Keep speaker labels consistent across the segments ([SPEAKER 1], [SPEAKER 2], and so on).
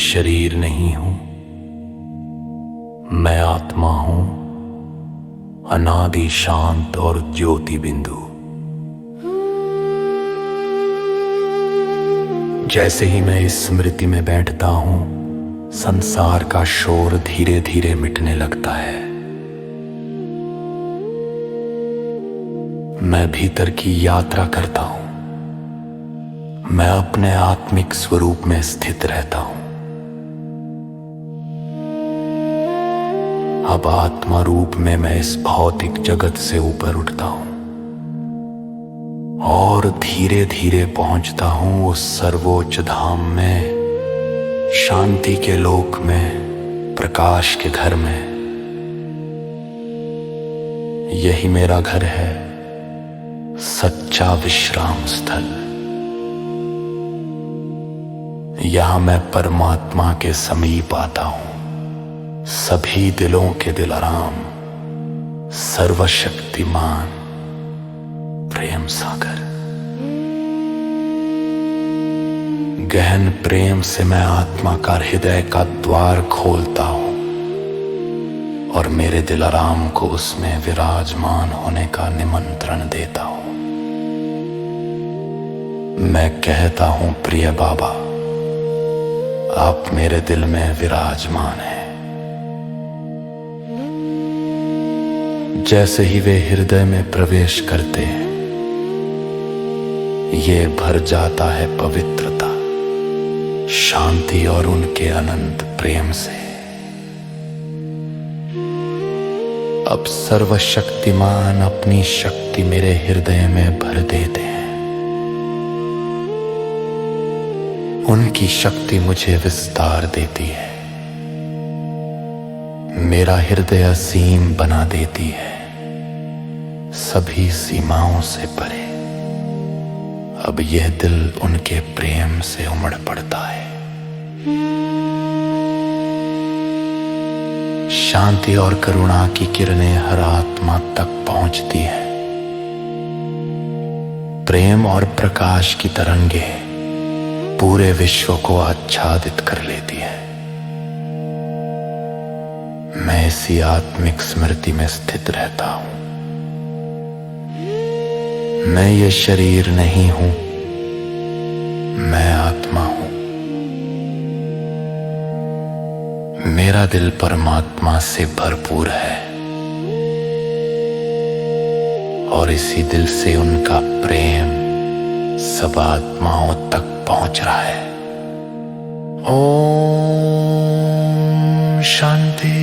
[SPEAKER 1] शरीर नहीं हूं, मैं आत्मा हूं, अनादि शांत और ज्योति बिंदु। जैसे ही मैं इस स्मृति में बैठता हूं, संसार का शोर धीरे धीरे मिटने लगता है। मैं भीतर की यात्रा करता हूं, मैं अपने आत्मिक स्वरूप में स्थित रहता हूं। अब आत्मा रूप में मैं इस भौतिक जगत से ऊपर उठता हूं और धीरे धीरे पहुंचता हूं उस सर्वोच्च धाम में, शांति के लोक में, प्रकाश के घर में। यही मेरा घर है, सच्चा विश्राम स्थल। यहां मैं परमात्मा के समीप आता हूं, सभी दिलों के दिलाराम, सर्वशक्तिमान प्रेम सागर। गहन प्रेम से मैं आत्मा का हृदय का द्वार खोलता हूं और मेरे दिलाराम को उसमें विराजमान होने का निमंत्रण देता हूं। मैं कहता हूं, प्रिय बाबा, आप मेरे दिल में विराजमान हैं। जैसे ही वे हृदय में प्रवेश करते हैं, ये भर जाता है पवित्रता, शांति और उनके अनंत प्रेम से। अब सर्वशक्तिमान अपनी शक्ति मेरे हृदय में भर देते हैं। उनकी शक्ति मुझे विस्तार देती है, मेरा हृदय असीम बना देती है, सभी सीमाओं से परे। अब यह दिल उनके प्रेम से उमड़ पड़ता है। शांति और करुणा की किरणें हर आत्मा तक पहुंचती है। प्रेम और प्रकाश की तरंगे पूरे विश्व को आच्छादित कर लेती है। मैं इसी आत्मिक स्मृति में स्थित रहता हूं। मैं ये शरीर नहीं हूं, मैं आत्मा हूं। मेरा दिल परमात्मा से भरपूर है और इसी दिल से उनका प्रेम सब आत्माओं तक पहुंच रहा है। ओम शांति।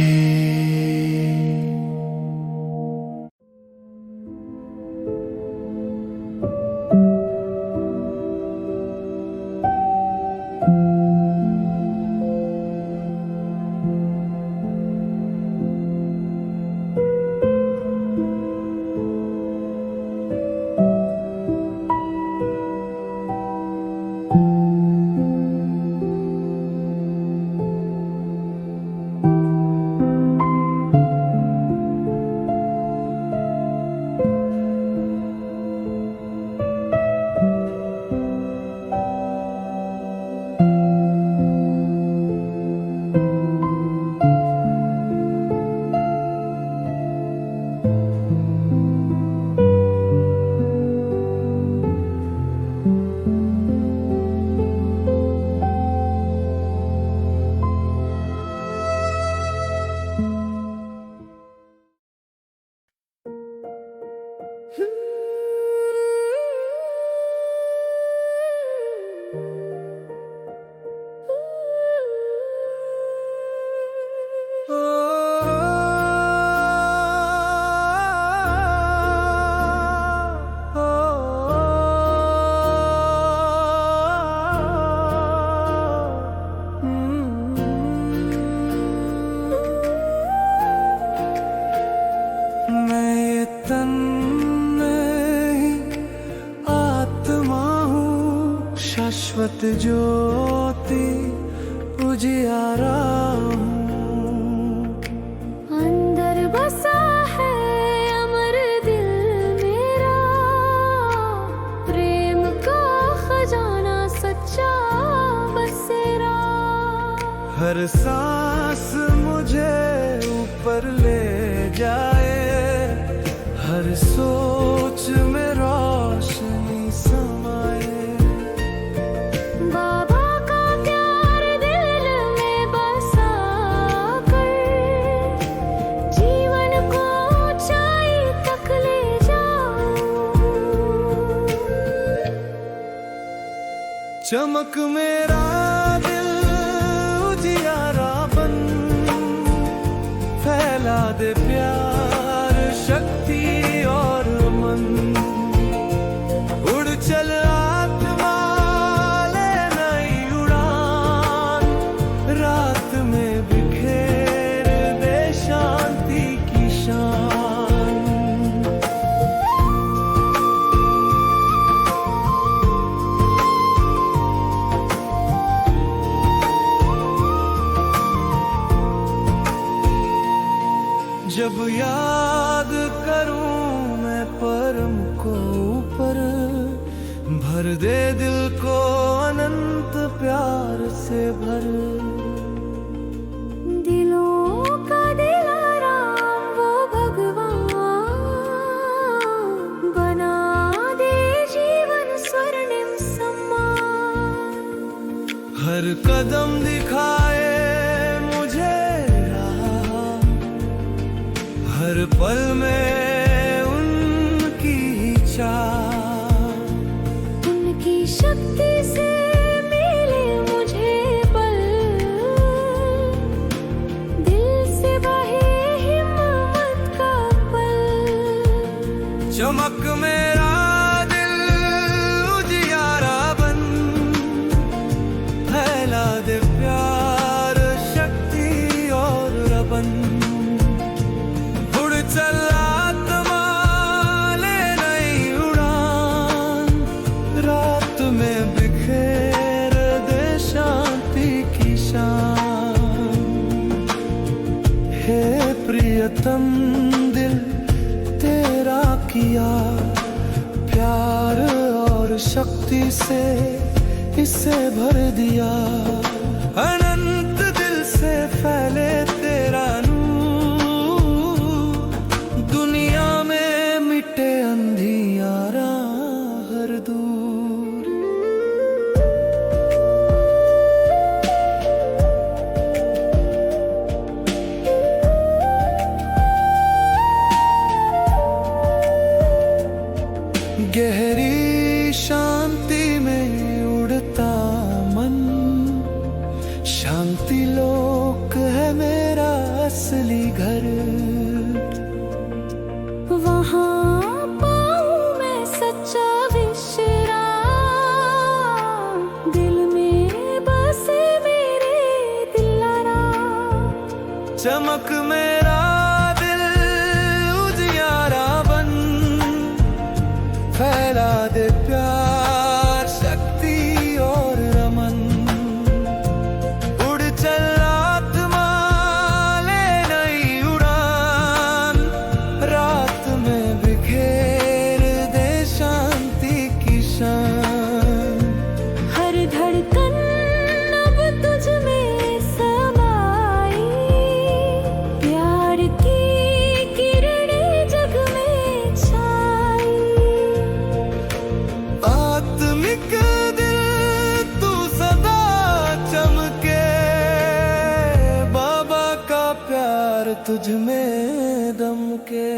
[SPEAKER 2] शाश्वत ज्योति उजियारा हूँ।
[SPEAKER 3] अंदर बसा है अमर दिल मेरा, प्रेम का खजाना सच्चा बसेरा।
[SPEAKER 2] चमक मेरा दिल उजियारा बन, फैला दे प्यार शक्ति और मन। उड़ चल आत्मा ले नई उड़ान, रात में बिखेर दे शांति की शान। जब याद करूं मैं परम को ऊपर, भर दे दिल को अनंत प्यार से भर।
[SPEAKER 3] दिलों का दिलाराम वो भगवान, बना दे जीवन स्वर्णिम सम्मान।
[SPEAKER 2] हर कदम दिखाए मुझे राह, हर पल में उनकी ही चाह।
[SPEAKER 3] उनकी शक्ति से मिले मुझे बल, दिल से बहे हिम्मत का पल।
[SPEAKER 2] चमक मेरा दिल उजियारा बन, फैला दे प्यार शक्ति और रबन। उड़ चल आत्मा ले नई उड़ान, रात में बिखेर दे शांति की शान। हे प्रियतम दिल तेरा किया प्यार और शक्ति से इसे भर दिया। अनंत दिल से फैले तेरा नूर, दुनिया में मिटे अंधियारा हर दूर। गहरी शांति में उड़ता मन, शांति लोक है मेरा असली घर।
[SPEAKER 3] वहाँ पाऊँ मैं सच्चा विश्राम, दिल में बसे मेरे दिलाराम।
[SPEAKER 2] चमक मेरा दिल उजियारा बन, फैला दे प्यार शक्ति और रमन। उड़ चल आत्मा ले नई उड़ान, रात में बिखेर दे शांति की शान।
[SPEAKER 3] हर धड़कन अब तुझ में समाई, प्यार की किरणें जग में छाई।
[SPEAKER 2] आत्मिक दिल तू सदा चमके, बाबा का प्यार तुझ में दमके।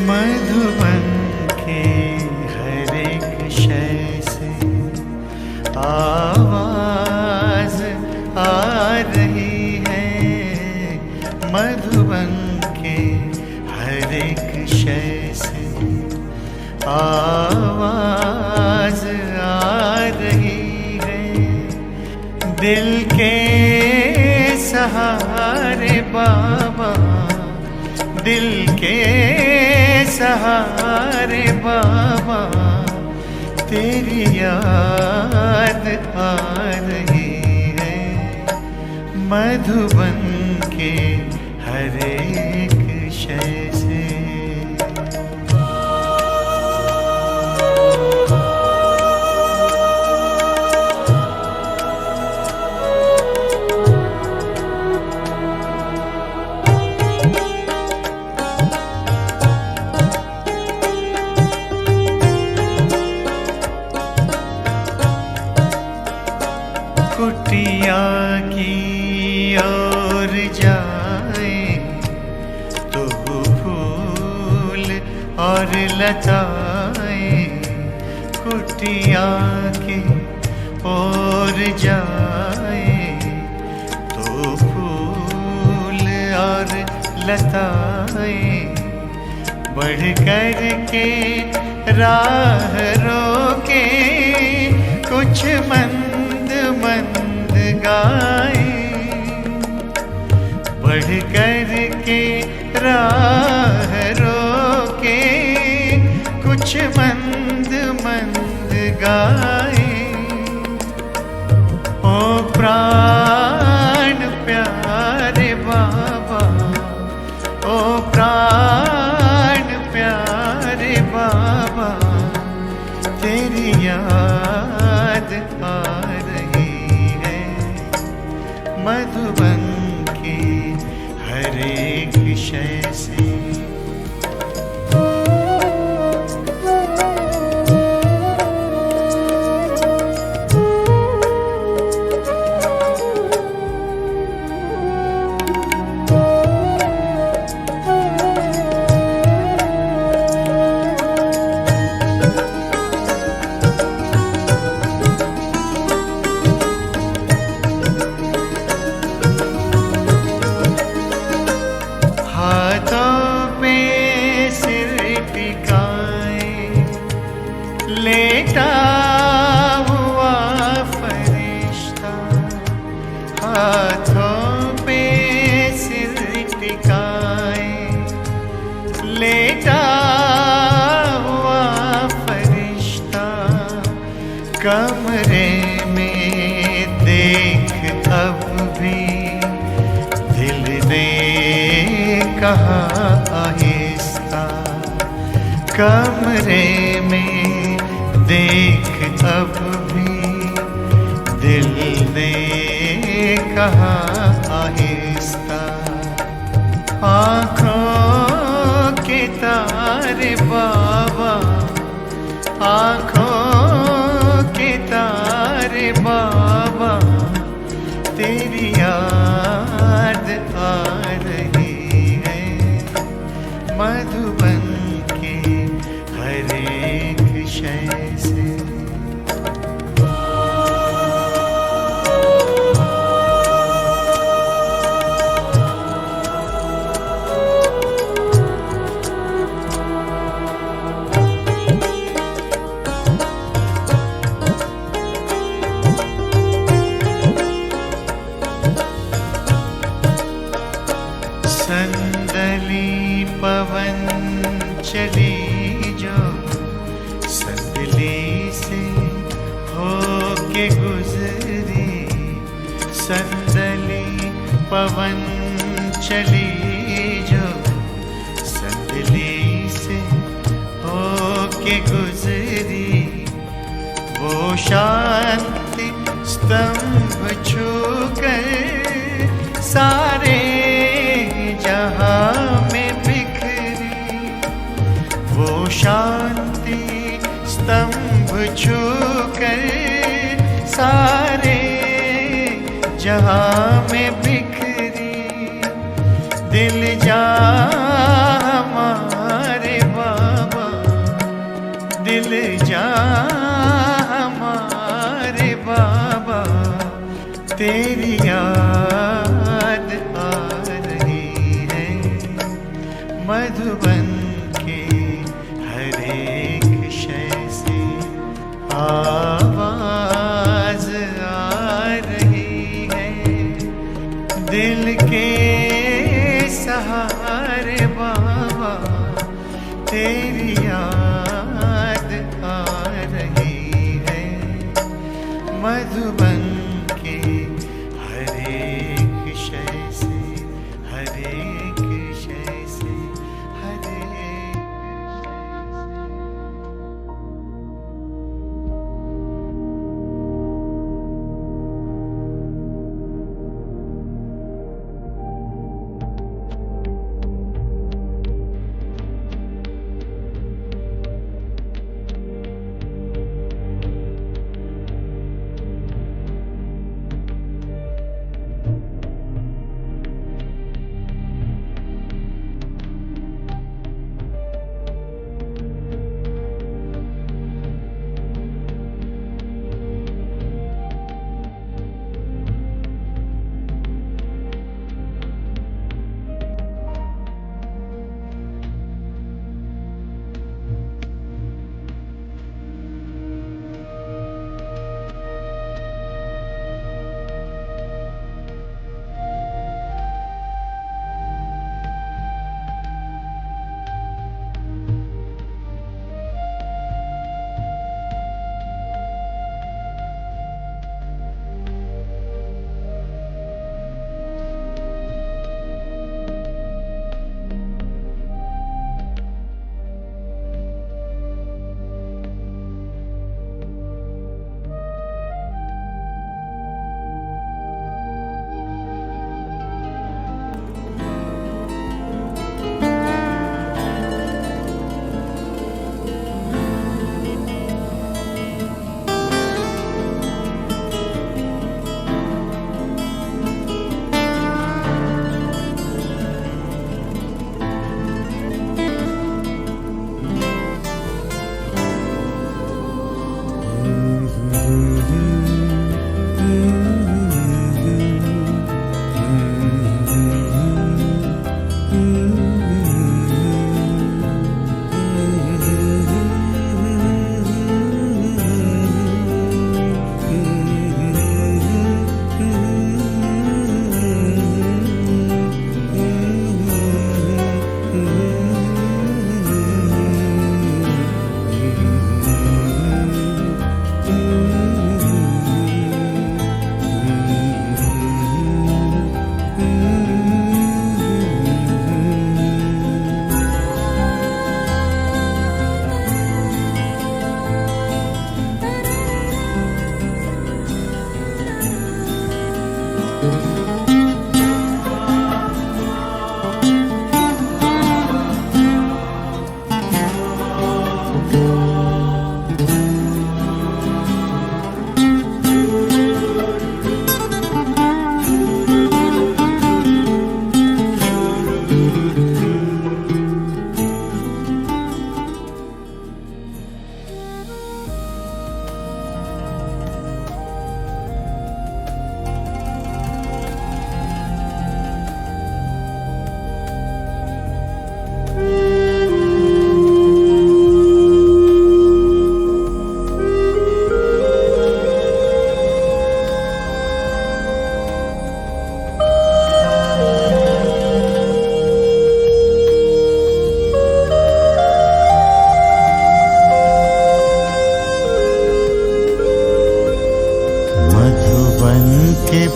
[SPEAKER 4] मधुबन के हर एक शय से आवाज आ रही है। मधुबन के हर एक शय से आवाज आ रही है। दिल के सहारे बाबा, दिल के सहारे बाबा, तेरी याद आ रही है। मधुबन के हर एक शय से। कुटिया की ओर जाए तो फूल और लताएं। कुटिया की ओर जाए तो फूल और लताएं। बढ़ कर के राह रोके कुछ मंद मंद गाए। बढ़ कर के राह रोके कुछ मंद मंद गाए। ओ प्राण प्यारे बाबा, ओ प्राण प्यारे बाबा, तेरी याद आ रही है। मधुबन के हर एक शय से। लेटा हुआ फरिश्ता, हाथों पे सिर टिकाए। लेटा हुआ फरिश्ता, कमरे में देख अब भी दिल ने कहा आहिस्ता। कमरे में देख अब भी दिल ने कहा आहिस्ता। आँखों के तारे बाबा, आँखों के तारे बाबा, तेरी याद आ रही है। मधुबन के हर एक शय से। संदली पवन चली जो संदली से होके गुजरी। संदली पवन चली जो संदली से होके गुजरी। वो शांति स्तंभ छूकर सारे जहां में बिखरी। वो शांति स्तंभ छूकर सारे जहां में बिखरी। दिल जा हमारे मिल जा हमारे बाबा, तेरी याद आ रही है। मधुबन के हर एक शय से आवाज आ रही है। दिल के सहारे बाबा, तेरी याद आ रही है। मधुबन के हर एक शय से, हर एक शय से, हर एक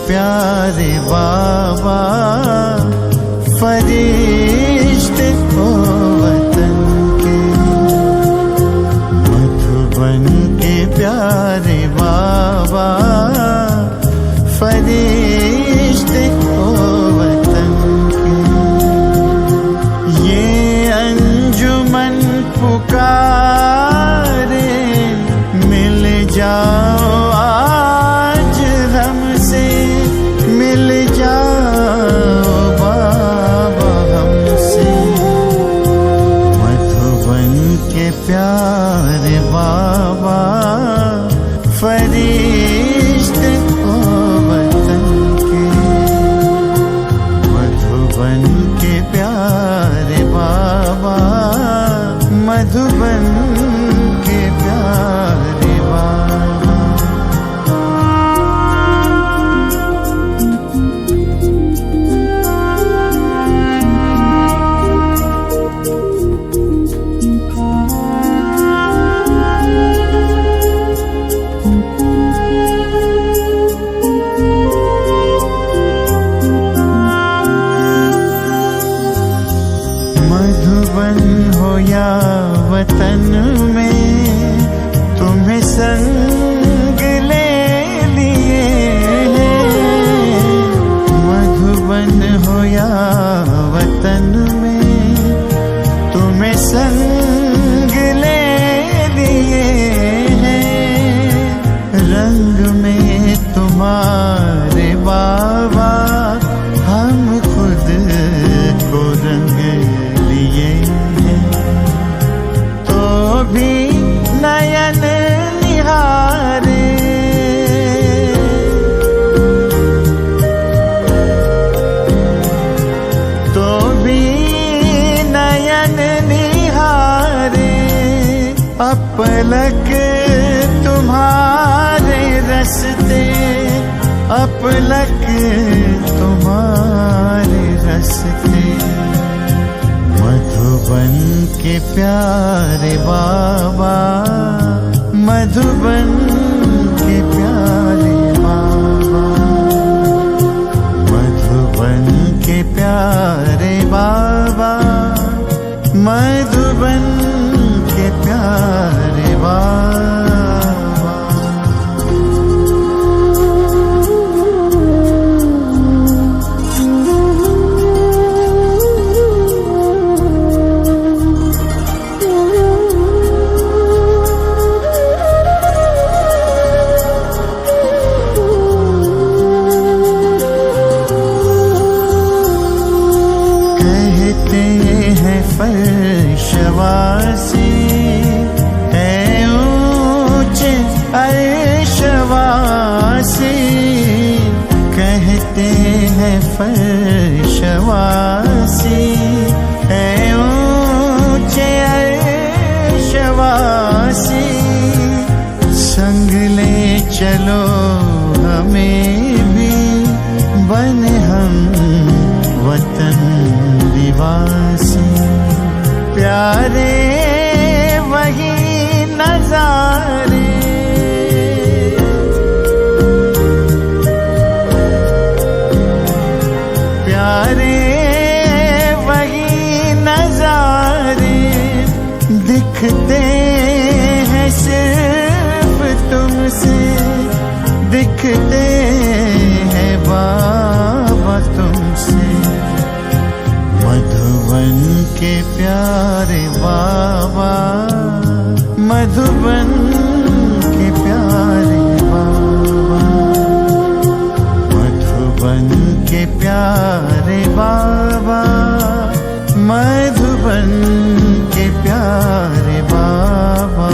[SPEAKER 5] प्यारे बाबा फरिश्ते हो वतन के, मधुबन के प्यारे बाबा फरिश्ते हो वतन के। ये अंजुमन पुकारे मिल जाओ आज हमसे, मिल जाओ बाबा हमसे। मधुबन के प्यारे बाबा फरिश्ते ओ वतन के, मधुबन के प्यारे बाबा, मधुबन के प्यारे बाबा। मधुबन हो या वतन में तुम्हें संग ले लिए हैं। मधुबन हो या वतन में तुम्हें संग ले लिए हैं। रंग में तुम्हारे बाबा हम खुद को रंग लिए हैं। तो भी नयन निहारे, तो भी नयन निहारे, अपलक तुम्हारे रस्ते, अपलक तुम्हारे रस्ते। मधुबन के प्यारे बाबा, मधुबन के प्यारे बाबा, मधुबन के प्यारे बाबा, मधुबन के प्यारे बाबा। कहते हैं फर्शवासी है ऊंचे अर्शवासी, कहते हैं फर्शवासी है ऊंचे अर्शवासी। संग ले चलो हमें भी बने हम वतन निवासी। प्यारे वही नजारे, प्यारे वही नजारे, दिखते हैं सिर्फ तुमसे, दिखते हैं बाबा तुमसे। मधुबन के प्यारे बाबा, मधुबन के प्यारे बाबा, मधुबन के प्यारे बाबा, मधुबन के प्यारे बाबा।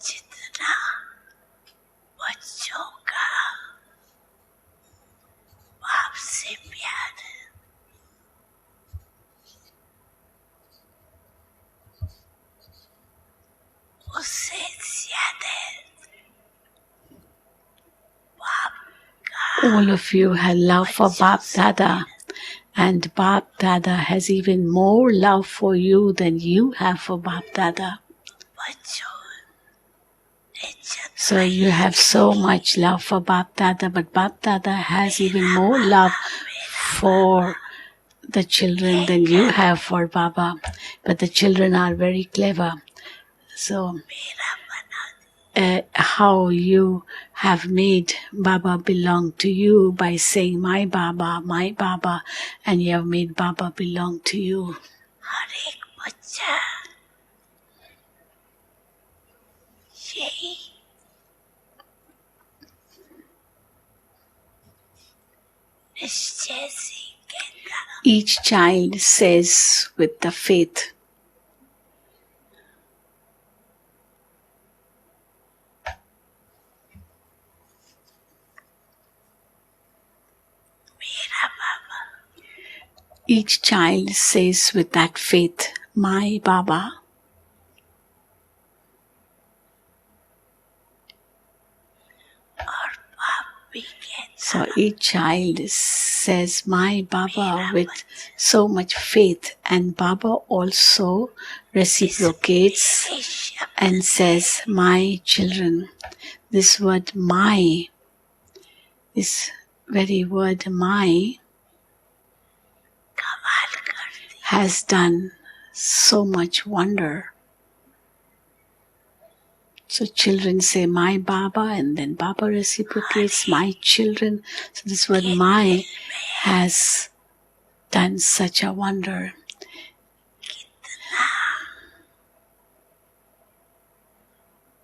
[SPEAKER 6] जितना बच्चों का बाप से प्यार उससे ज्यादा बाप का।
[SPEAKER 7] All of you have love for Bap Dada, and Bap Dada has even more love for you than you have for Bap Dada.
[SPEAKER 6] बच्चों
[SPEAKER 7] So you have so much love for Bap Dada, but Bap Dada has even more love for the children than you have for Baba. But the children are very clever. So how you have made Baba belong to you by saying my Baba, and you have made Baba belong to you.
[SPEAKER 6] हर एक बच्चा यही निश्चय से कहता
[SPEAKER 7] Each child says with the faith,
[SPEAKER 6] मेरा बाबा
[SPEAKER 7] each child says with that faith, my Baba.
[SPEAKER 6] और बाप भी कहता
[SPEAKER 7] So each child says, my Baba, with so much faith, and Baba also reciprocates
[SPEAKER 6] ये शब्द
[SPEAKER 7] and says, my children. This word my, this very word my,
[SPEAKER 6] कमाल करती
[SPEAKER 7] has done so much wonder. So children say, my Baba, and then Baba reciprocates, my children. So this word my has done such a wonder.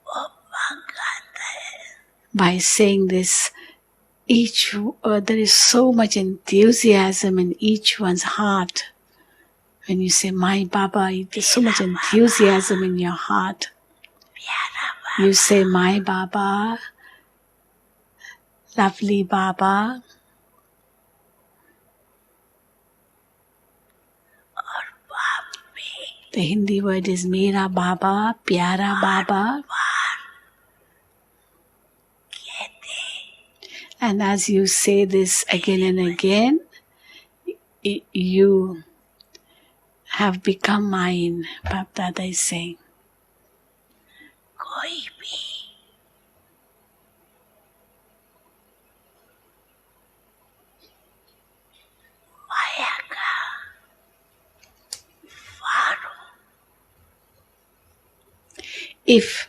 [SPEAKER 6] वो मंगाता है
[SPEAKER 7] By saying this, there is so much enthusiasm in each one's heart. When you say, my Baba, there's so much enthusiasm in your heart.
[SPEAKER 6] प्यारा बाबा
[SPEAKER 7] You say, my Baba, lovely Baba.
[SPEAKER 6] और बाप भी
[SPEAKER 7] The Hindi word is Mera Baba, Pyara Baba.
[SPEAKER 6] कहते
[SPEAKER 7] And as you say this again and again, you have become mine, Bap Dada is saying.
[SPEAKER 6] कोई भी माया का वार हो
[SPEAKER 7] If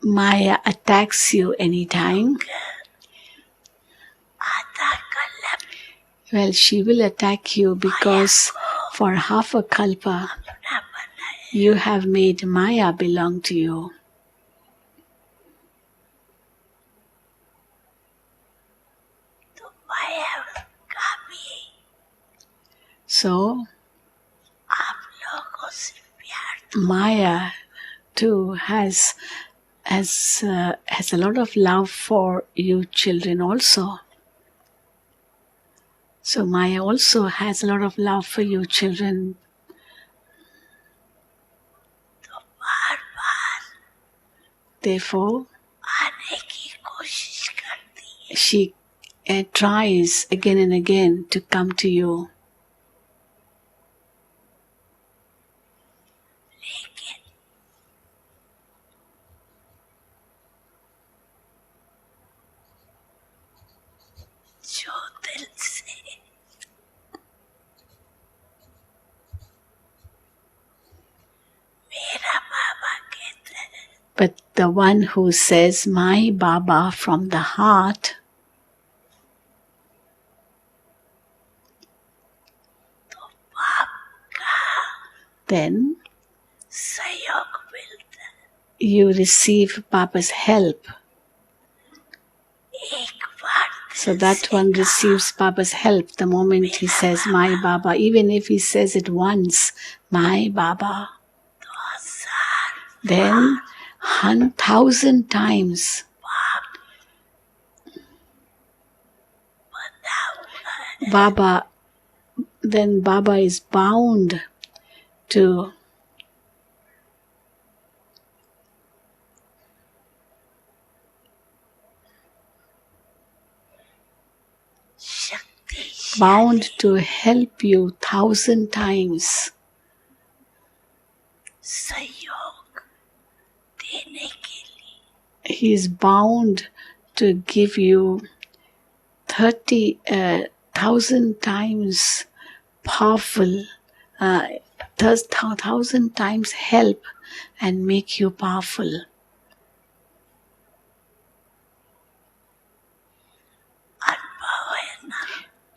[SPEAKER 7] Maya attacks you anytime,
[SPEAKER 6] आधा कलप
[SPEAKER 7] well, she will attack you because for half a kalpa,
[SPEAKER 6] अपना बनाए
[SPEAKER 7] you have made Maya belong to you.
[SPEAKER 6] तो माया का भी
[SPEAKER 7] So,
[SPEAKER 6] आप लोगों से प्यार
[SPEAKER 7] Maya too has a lot of love for you children also. So Maya also has a lot of love for you children.
[SPEAKER 6] तो बार बार
[SPEAKER 7] Therefore,
[SPEAKER 6] आने की कोशिश करती है
[SPEAKER 7] she tries again and again to come to you.
[SPEAKER 6] लेकिन जो दिल से मेरा बाबा कहते हैं
[SPEAKER 7] But the one who says, my Baba from the heart,
[SPEAKER 6] तो बाप का
[SPEAKER 7] then
[SPEAKER 6] सहयोग मिलता है
[SPEAKER 7] you receive Baba's help.
[SPEAKER 6] एक बार
[SPEAKER 7] So that one receives Baba's help the moment he says, my Baba. Even if he says it once, my Baba,
[SPEAKER 6] तो हजार
[SPEAKER 7] then 1,000 times
[SPEAKER 6] बंधा हुआ है
[SPEAKER 7] Baba, then Baba is bound to
[SPEAKER 6] शक्ति
[SPEAKER 7] bound to help you 1,000 times.
[SPEAKER 6] सहयोग देने के लिए
[SPEAKER 7] He is bound to give you 30,000 times powerful, 1,000 times help and make you powerful.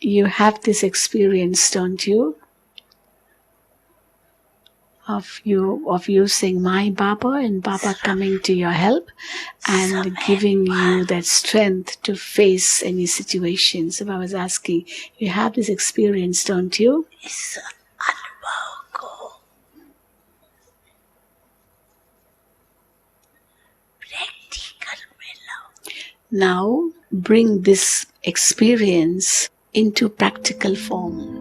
[SPEAKER 7] You have this experience, don't you? Of using my Baba and Baba coming to your help and giving you that strength to face any situation. So I was asking, you have this experience, don't you?
[SPEAKER 6] इस अनुभव को practical में लाओ.
[SPEAKER 7] Now bring this experience into practical form.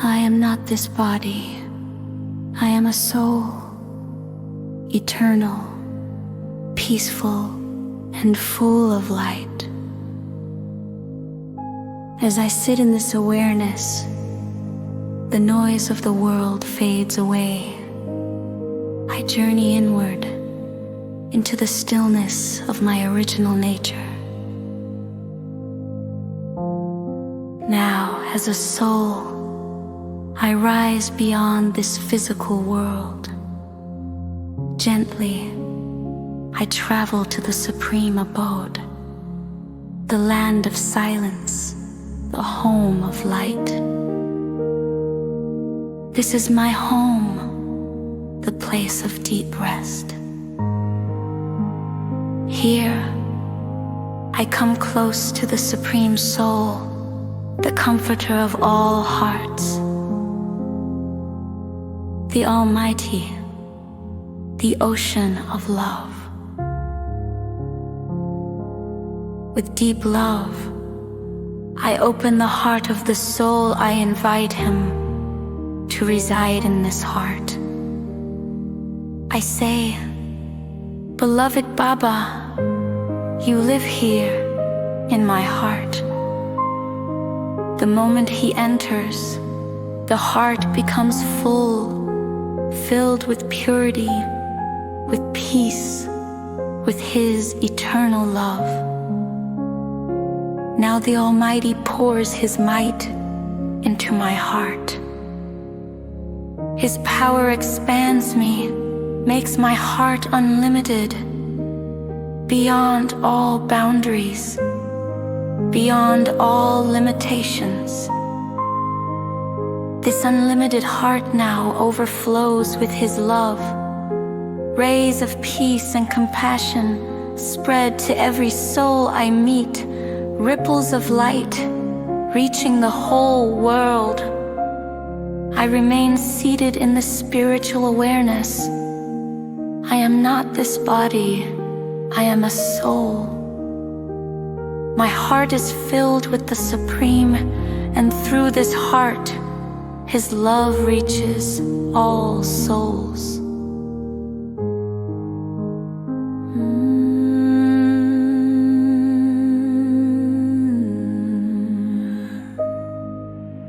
[SPEAKER 3] I am not this body. I am a soul, eternal, peaceful, and full of light. As I sit in this awareness, the noise of the world fades away. I journey inward into the stillness of my original nature. Now, as a soul, I rise beyond this physical world. Gently, I travel to the supreme abode, the land of silence, the home of light. This is my home, the place of deep rest. Here, I come close to the Supreme Soul, the comforter of all hearts, the Almighty, the ocean of love. With deep love, I open the heart of the soul. I invite him to reside in this heart. I say, beloved Baba, you live here in my heart. The moment he enters, the heart becomes full, filled with purity, with peace, with his eternal love. Now the Almighty pours his might into my heart. His power expands me, makes my heart unlimited, beyond all boundaries, beyond all limitations. This unlimited heart now overflows with his love. Rays of peace and compassion spread to every soul I meet, ripples of light reaching the whole world. I remain seated in the spiritual awareness. I am not this body, I am a soul. My heart is filled with the Supreme, and through this heart, his love reaches all souls.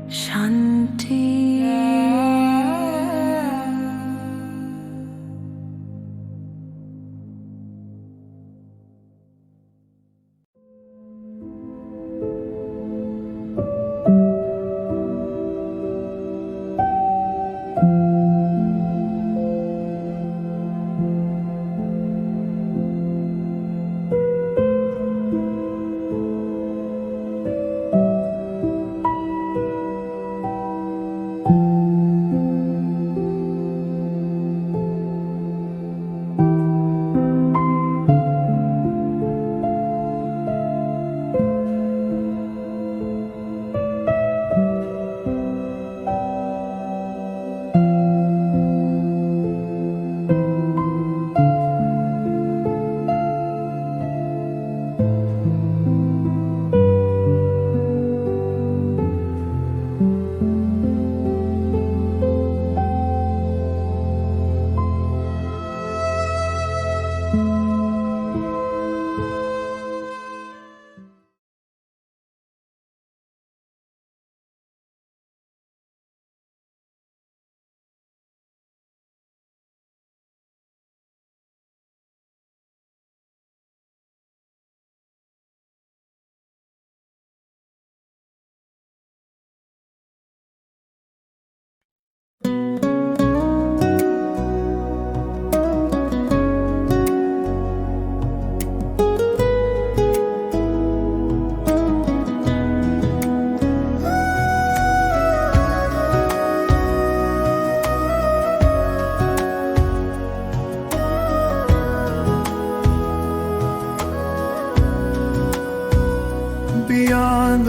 [SPEAKER 3] Shanti.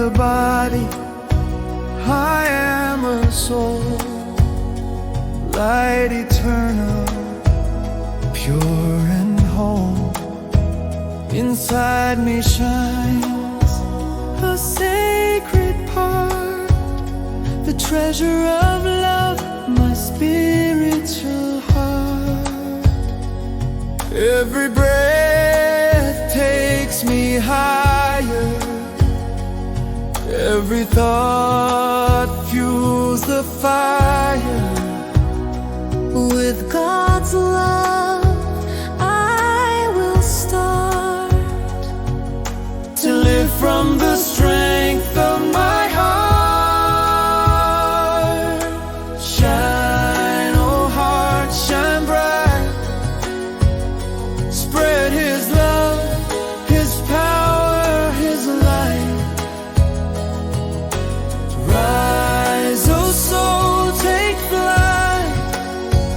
[SPEAKER 2] a body, I am a soul, light eternal, pure and whole. Inside me shines a sacred part, the treasure of love, my spiritual heart. Every breath takes me higher, every thought fuels the fire. With God's love I will start to live from the strength of my heart. Shine, oh heart, shine bright. Spread His love, His power, His light. Rise, oh soul, take flight.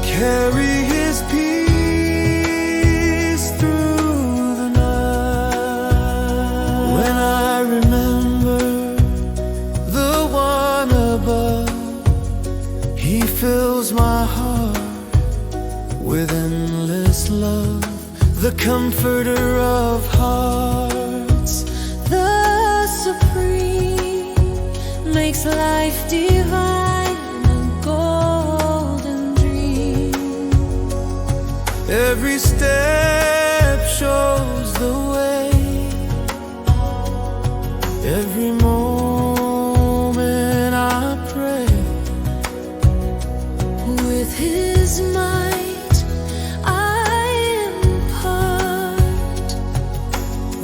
[SPEAKER 2] Carry His peace through the night. When I remember the one above, He fills my heart with endless love. The comforter of hearts, the supreme, makes life divine and golden dream. Every step shows the way, every moment I pray. With His might I impart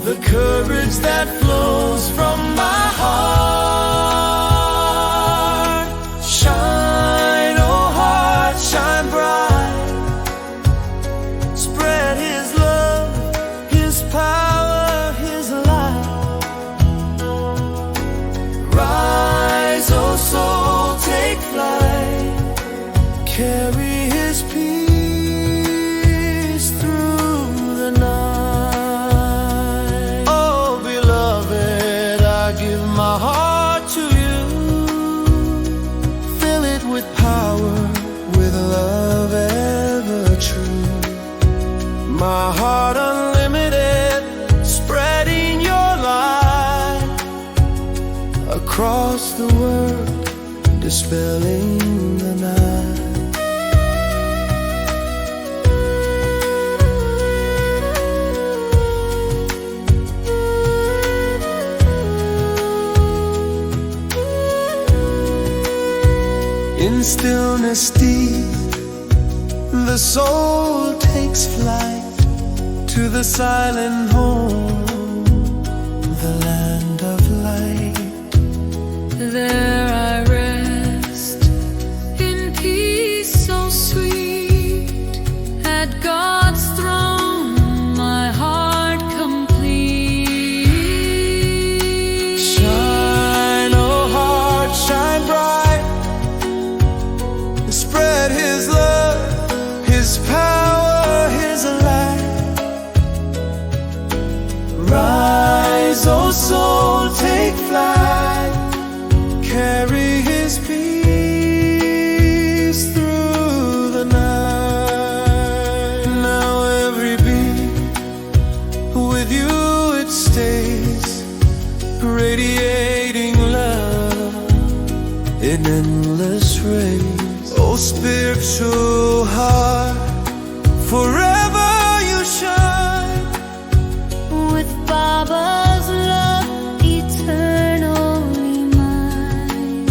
[SPEAKER 2] the courage that flows from my heart. Shine, oh heart, shine bright. Spread His love, His power, His light. Rise, oh soul, take flight. Carry His peace through the night. Oh beloved, I give my heart to you. Fill it with power, with love ever true. My heart unlimited, spreading your light across the world, dispelling the night. In stillness deep, the soul takes flight to the silent home, the land of light. There I rest in peace so sweet, at God's throne, my heart complete. Shine, oh heart, shine bright. Spread His love, His power, His light. Rise, oh soul, take flight. Carry His peace through the night. Now every beat with you it stays, radiating love in endless rays. Oh spiritual heart, forever you shine. With Baba's love eternally mine.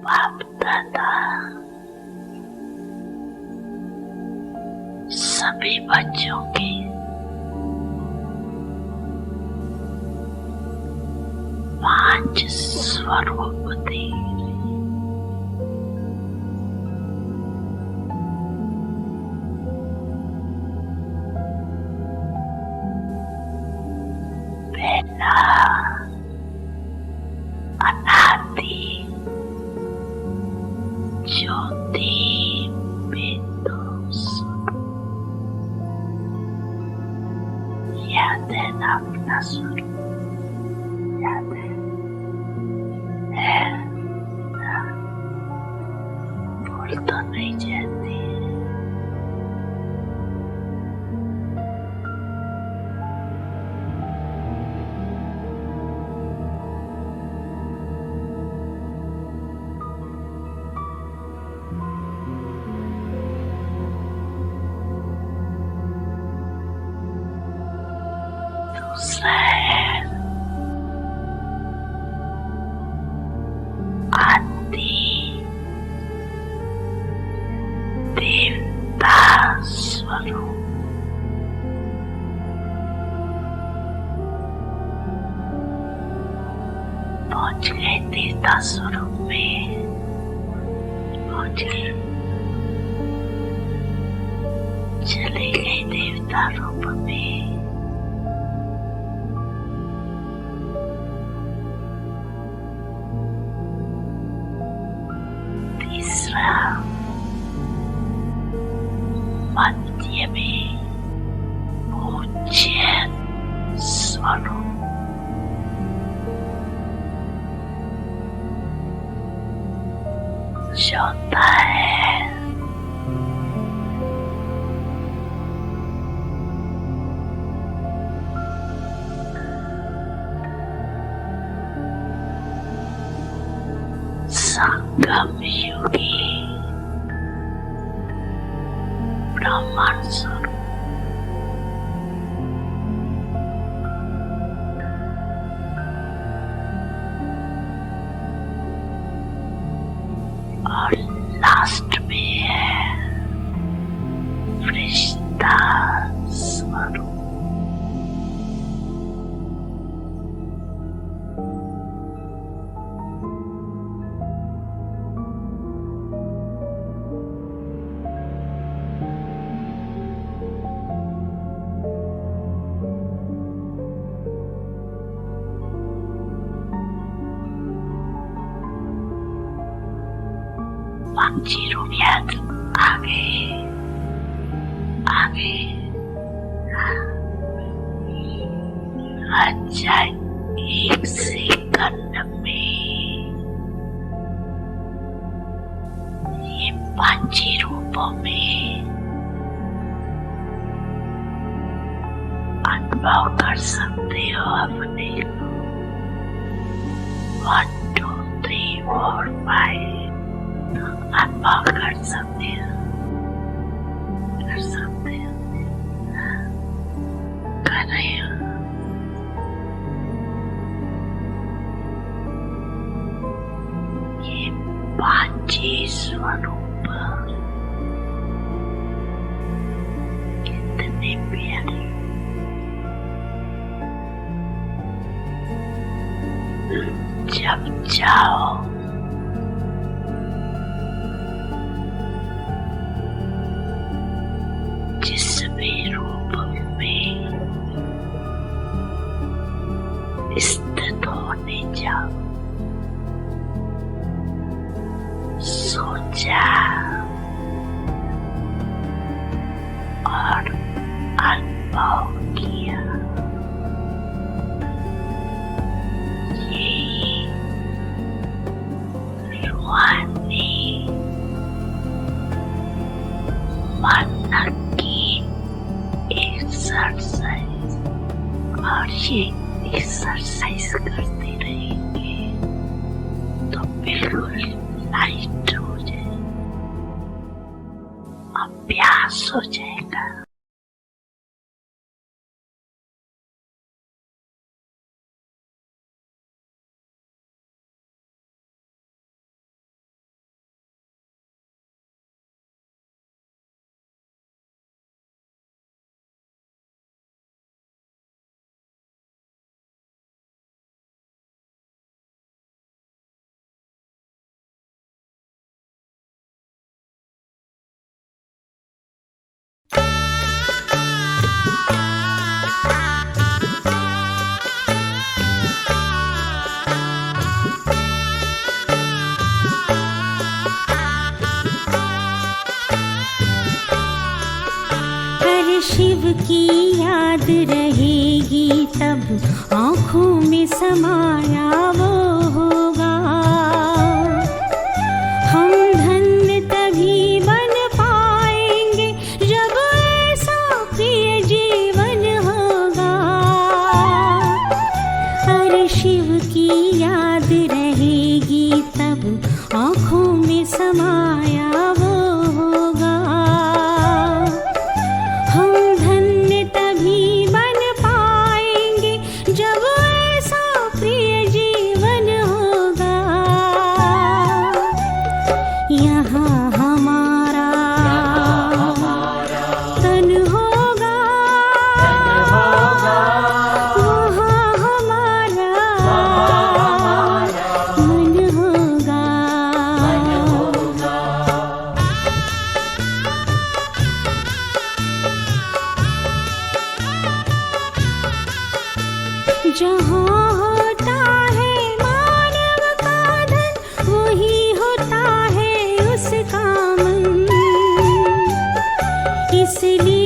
[SPEAKER 6] बाप दादा सभी बच्चों की पांच स्वरूप दे पहला अनादि ज्योति बिंदु याद है ना अपना स्वरूप याद है ना भूल तो नहीं जाती दूसरा है आदि देवता स्वरूप पहुंच गए देवता स्वरूप में पहुंच गए चले गए देवता रूप में तीसरा मध्य में पूज्य स्वरूप चौथा है संगम योगी ब्रह्मांड स्वरूप और लास्ट में है फरिश्ता स्वरूप पंछी रूप याद आगे आगे अच्छा एक सेकंड में ये पंछी रूपों में अनुभव कर सकते हो अपने को 1 2 3 4 5 अनुभव कर सकते हो कर रहे हो ये पांची स्वरूप कितने प्यारे जब जाओ जिस भी रूप में स्थित होने जाओ सोचा और अनुभव किया ये रूहानी मन की एक्सरसाइज और ये एक्सरसाइज करते रहेंगे तो बिल्कुल लाइट हो जाए अभ्यास हो जाएगा।
[SPEAKER 8] शिव की याद रहेगी तब आँखों में समाया वो होगा। हम धन्य तभी बन पाएंगे जब ऐसा प्रिय जीवन होगा। अरे शिव की याद रहेगी तब आँखों में समाया वो होगा। हम धन्य तभी बन पाएंगे जब ऐसा प्रिय जीवन होगा। यहाँ हमारा तन होगा, वहाँ हमारा मन होगा। जहाँ होता है मानव का धन, वही होता है उसका मन। इसलिए